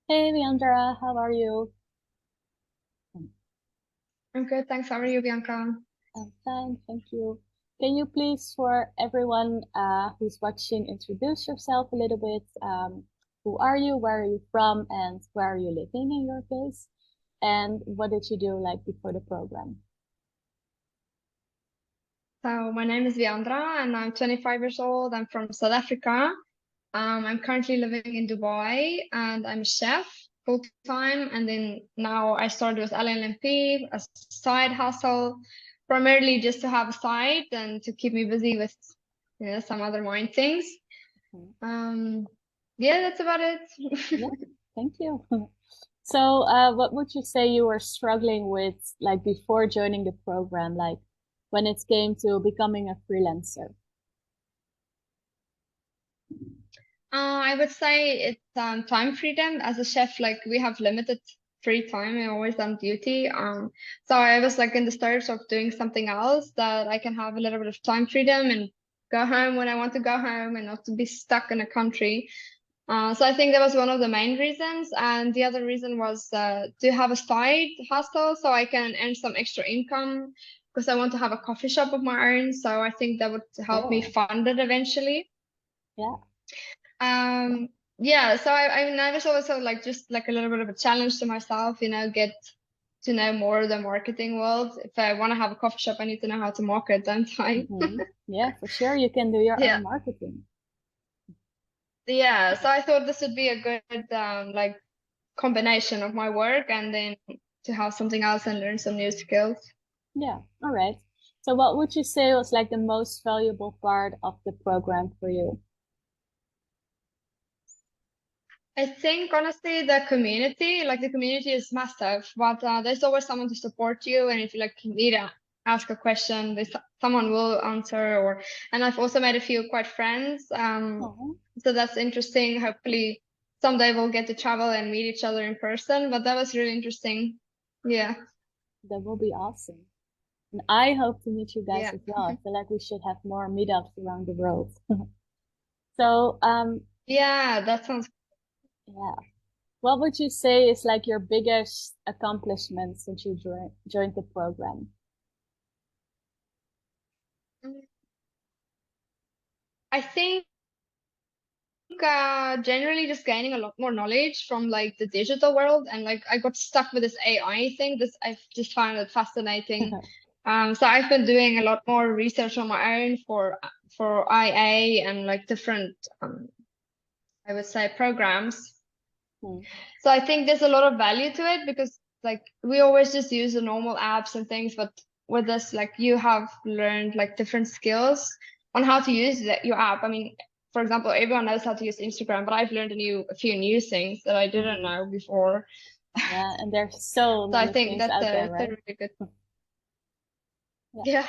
Hey, Wiandra, how are you? I'm good, thanks. How are you, Bianca? I'm fine, thank you. Can you please, for everyone who's watching, introduce yourself a little bit? Who are you? Where are you from? And where are you living in your case? And what did you do like before the program? So my name is Wiandra and I'm 25 years old. I'm from South Africa. I'm currently living in Dubai and I'm a chef full time. And then now I started with LLMP as a side hustle, primarily just to have a side and to keep me busy with some other mind things. Mhm. Um, yeah, that's about it. Yeah, thank you. So, what would you say you were struggling with like before joining the program, like when it came to becoming a freelancer? I would say it's time freedom. As a chef, like we have limited free time. I'm always on duty. So I was like in the stage of doing something else that I can have a little bit of time freedom and go home when I want to go home and not to be stuck in a country. So I think that was one of the main reasons. And the other reason was to have a side hustle so I can earn some extra income because I want to have a coffee shop of my own. So I think that would help me Oh, fund it eventually. yeah. Um, yeah, so I mean, I was also like just like a little bit of a challenge to myself, get to know more of the marketing world. If I want to have a coffee shop, I need to know how to market, don't I? Yeah, for sure. You can do your Yeah. own marketing. Yeah, so I thought this would be a good like combination of my work and then to have something else and learn some new skills. Yeah, all right. So what would you say was like the most valuable part of the program for you? I think honestly like the community is massive, but there's always someone to support you, and if you like need to ask a question, there's someone will answer. And I've also made a few quite friends, Oh, so that's interesting. Hopefully, someday we'll get to travel and meet each other in person. But that was really interesting. Yeah, that will be awesome. And I hope to meet you guys yeah, as well. I feel like we should have more meetups around the world. So, yeah. That sounds. yeah. What would you say is like your biggest accomplishment since you joined the program? I think generally just gaining a lot more knowledge from like the digital world and like I got stuck with this AI thing. This I've just found it fascinating. So I've been doing a lot more research on my own for IA and like different I would say programs. Hmm. So I think there's a lot of value to it because like we always just use the normal apps and things, but with this like you have learned like different skills on how to use your app. I mean, for example, everyone knows how to use Instagram, but I've learned a few new things that I didn't Hmm. know before. Yeah, and there's so So I many think things out there, that's a right? really good. Yeah. Yeah.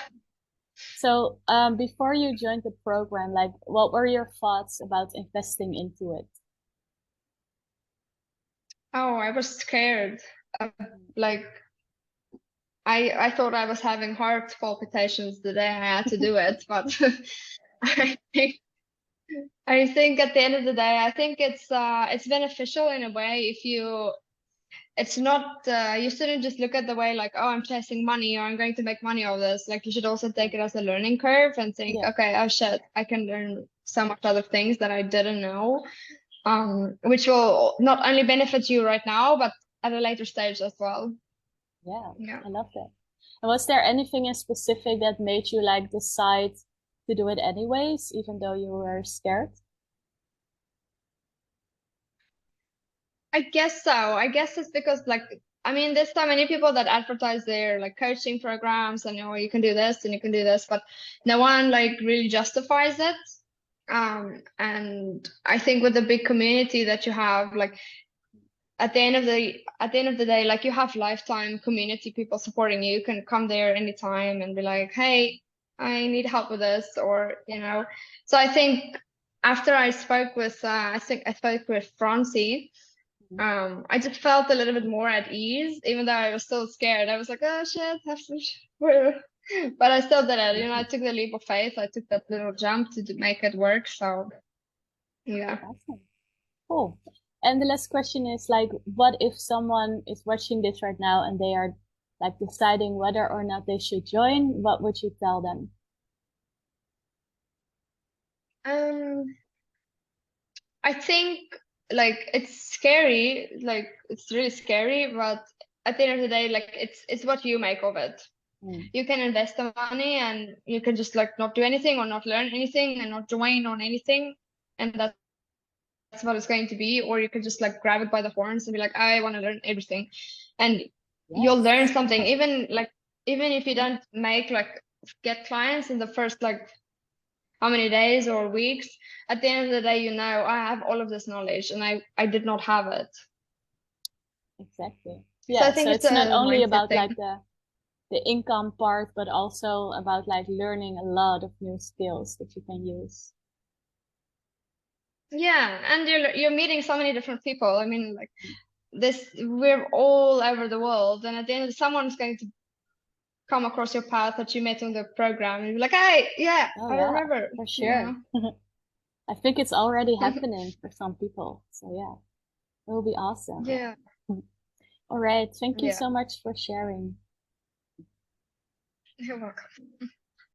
So, before you joined the program, like, what were your thoughts about investing into it? Oh, I was scared. Like I thought I was having heart palpitations the day I had to do it, but I think I think at the end of the day, I think it's beneficial in a way if you it's not you shouldn't just look at the way like, oh, I'm chasing money or I'm going to make money of this. Like you should also take it as a learning curve and think, Yeah, okay, oh shit, I can learn so much other things that I didn't know. Which will not only benefit you right now, but at a later stage as well. yeah, Yeah. I love that. And was there anything in specific that made you like decide to do it anyways, even though you were scared? I guess so. I guess it's because like I mean there's so many people that advertise their like coaching programs and you can do this and you can do this, but no one like really justifies it. And I think with the big community that you have, like at the end of the day, like you have lifetime community people supporting you. You can come there anytime and be like, hey, I need help with this, or So I think after I think I spoke with Francie. Mhm. I just felt a little bit more at ease, even though I was still scared. I was like, oh shit, but I still did it. I took the leap of faith. I took that little jump to make it work. So yeah. Awesome. Cool. And the last question is like, what if someone is watching this right now and they are like deciding whether or not they should join? What would you tell them? Um, I think like it's scary, like it's really scary, but at the end of the day, like it's what you make of it. Mm. You can invest the money and you can just like not do anything or not learn anything and not join on anything, and that's what it's going to be. Or you can just like grab it by the horns and be like, I want to learn everything, and you'll learn Yes. something. Even if you don't make like get clients in the first like how many days or weeks, at the end of the day, you know, I have all of this knowledge and I did not have it. Exactly. So I Yeah. think So it's it's not a only mindset about thing. like the income part, but also about like learning a lot of new skills that you can use. Yeah, and you're meeting so many different people. I mean, like this, we're all over the world, and at the end, someone's going to come across your path that you met on the program, and you're like, hey, yeah, Oh I yeah, remember, for you sure. know. I think it's already happening for some people. So yeah, it will be awesome. Yeah, All right. Thank you yeah, so much for sharing. you're welcome.